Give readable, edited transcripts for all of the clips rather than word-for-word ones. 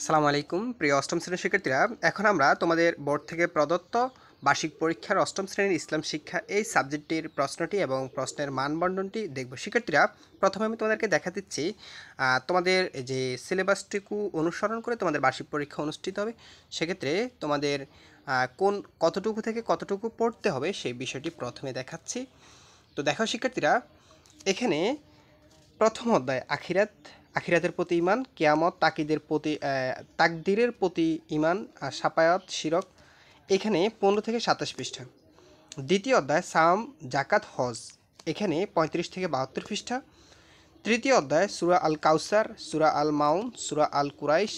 আসসালামু আলাইকুম প্রিয় অষ্টম শ্রেণীর শিক্ষার্থীরা, এখন আমরা তোমাদের বোর্ড থেকে প্রদত্ত বার্ষিক পরীক্ষার অষ্টম শ্রেণীর ইসলাম শিক্ষা এই সাবজেক্টটির প্রশ্নটি এবং প্রশ্নের মানবন্ধনটি দেখব। শিক্ষার্থীরা, প্রথমে আমি তোমাদেরকে দেখা দিচ্ছি তোমাদের যে সিলেবাসটুকু অনুসরণ করে তোমাদের বার্ষিক পরীক্ষা অনুষ্ঠিত হবে। সেক্ষেত্রে তোমাদের কতটুকু থেকে কতটুকু পড়তে হবে সেই বিষয়টি প্রথমে দেখাচ্ছি। তো দেখো শিক্ষার্থীরা, এখানে প্রথম অধ্যায় আখিরাতের প্রতি ঈমান, কিয়ামত, তাকদীরের প্রতি ঈমান, শাফায়াত, শিরক, এখানে 15 থেকে 27 পৃষ্ঠা। দ্বিতীয় অধ্যায় সাম, জাকাত, হজ, এখানে 35 থেকে 72 পৃষ্ঠা। তৃতীয় অধ্যায় সূরা আল কাউসার, সূরা আল মাউন, সূরা আল কুরাইশ,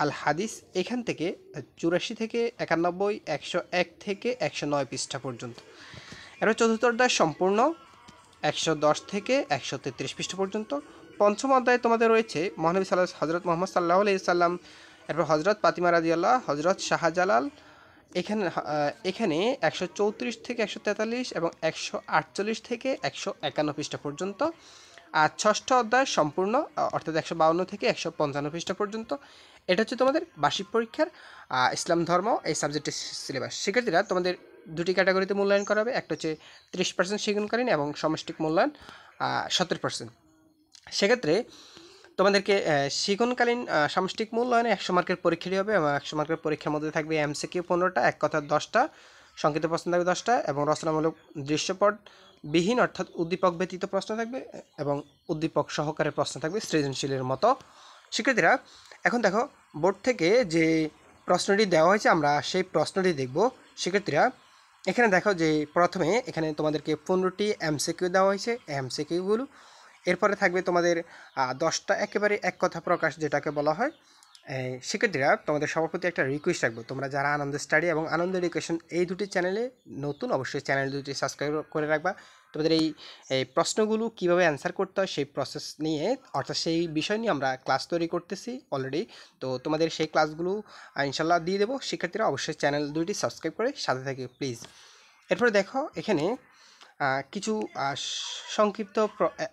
আল হাদিস, এখান থেকে 84 থেকে 91, 101 থেকে 109 পৃষ্ঠা পর্যন্ত। এবার চতুর্থ অধ্যায় সম্পূর্ণ 110 থেকে 133 পৃষ্ঠা পর্যন্ত। পঞ্চম অধ্যায়ে তোমাদের রয়েছে মহানবী হজরত মোহাম্মদ সাল্লাল্লাহু আলাইহি সাল্লাম, এরপর হজরত ফাতিমা রাদিয়াল্লাহ, হজরত শাহজালাল, এখানে 134 থেকে 143 এবং 148 থেকে 151 পৃষ্ঠা পর্যন্ত। আর ষষ্ঠ অধ্যায় সম্পূর্ণ, অর্থাৎ 152 থেকে 155 পৃষ্ঠা পর্যন্ত। এটা হচ্ছে তোমাদের বার্ষিক পরীক্ষার ইসলাম ধর্ম এই সাবজেক্টের সিলেবাস। শিক্ষার্থীরা, তোমাদের দুটি ক্যাটাগরিতে মূল্যায়ন করা হবে। একটা হচ্ছে 30% শিক্ষণকালীন এবং সমষ্টিক মূল্যায়ন 70%। সেক্ষেত্রে তোমাদেরকে শিক্ষণকালীন সামষ্টিক মূল্যায়নে 100 মার্কের পরীক্ষাটি হবে এবং 100 মার্কের পরীক্ষার মধ্যে থাকবে এমসিকিউ 15টা, এক কথা 10টা, সংক্ষিপ্ত প্রশ্ন থাকবে 10টা এবং রচনামূলক দৃশ্যপট বিহীন অর্থাৎ উদ্দীপক ব্যতীত প্রশ্ন থাকবে এবং উদ্দীপক সহকারে প্রশ্ন থাকবে সৃজনশীলের মতো। শিক্ষার্থীরা, এখন দেখো বোর্ড থেকে যে প্রশ্নটি দেওয়া হয়েছে আমরা সেই প্রশ্নটি দেখব। শিক্ষার্থীরা, এখানে দেখো যে প্রথমে এখানে তোমাদেরকে 15টি এমসিকিউ দেওয়া হয়েছে। এমসিকিউগুলো এরপরে থাকবে তোমাদের 10টা একেবারে এক কথা প্রকাশ, যেটাকে বলা হয়। শিক্ষার্থীরা, তোমাদের সবার প্রতি একটা রিকোয়েস্ট রাখবো, তোমরা যারা আনন্দ স্টাডি এবং আনন্দ এডুকেশন এই দুটি চ্যানেলে নতুন, অবশ্যই চ্যানেল দুটি সাবস্ক্রাইব করে রাখবা। তোমাদের এই প্রশ্নগুলো কীভাবে অ্যান্সার করতে হয় সেই প্রসেস নিয়ে, অর্থাৎ সেই বিষয় নিয়ে আমরা ক্লাস তৈরি করতেছি অলরেডি। তো তোমাদের সেই ক্লাসগুলো ইনশাল্লাহ দিয়ে দেবো। শিক্ষার্থীরা, অবশ্যই চ্যানেল দুটি সাবস্ক্রাইব করে সাথে থাকে প্লিজ। এরপরে দেখো এখানে কিছু সংক্ষিপ্ত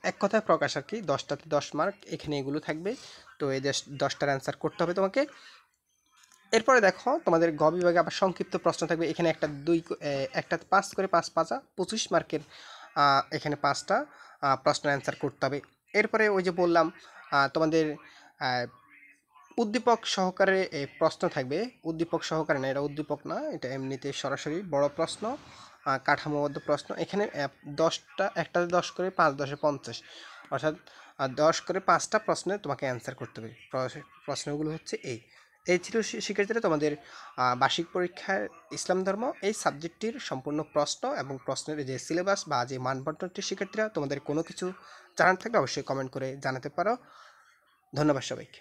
এক কথায় প্রকাশ আর কি, 10টাতে 10 মার্ক, এখানে এগুলো থাকবে। তো এই 10টার অ্যান্সার করতে হবে তোমাকে। এরপরে দেখো তোমাদের গ বিভাগে আবার সংক্ষিপ্ত প্রশ্ন থাকবে। এখানে একটা 5 করে 5 পাঁচা 25 মার্কের, এখানে 5টা প্রশ্নের অ্যান্সার করতে হবে। এরপরে ওই যে বললাম তোমাদের উদ্দীপক সহকারে প্রশ্ন থাকবে। উদ্দীপক সহকারে না, এটা উদ্দীপক না, এটা এমনিতে সরাসরি বড় প্রশ্ন, কাঠামোবদ্ধ প্রশ্ন। এখানে 10টা, একটাতে 10 করে 5 10 50, অর্থাৎ 10 করে 5টা প্রশ্নে তোমাকে অ্যান্সার করতে হবে। প্রশ্নগুলো হচ্ছে এই ছিল শিক্ষার্থীরা তোমাদের বার্ষিক পরীক্ষার ইসলাম ধর্ম এই সাবজেক্টটির সম্পূর্ণ প্রশ্ন এবং প্রশ্নের যে সিলেবাস বা যে মানবন্টনটি। শিক্ষার্থীরা, তোমাদের কোনো কিছু জানার থাকলে অবশ্যই কমেন্ট করে জানাতে পারো। ধন্যবাদ সবাইকে।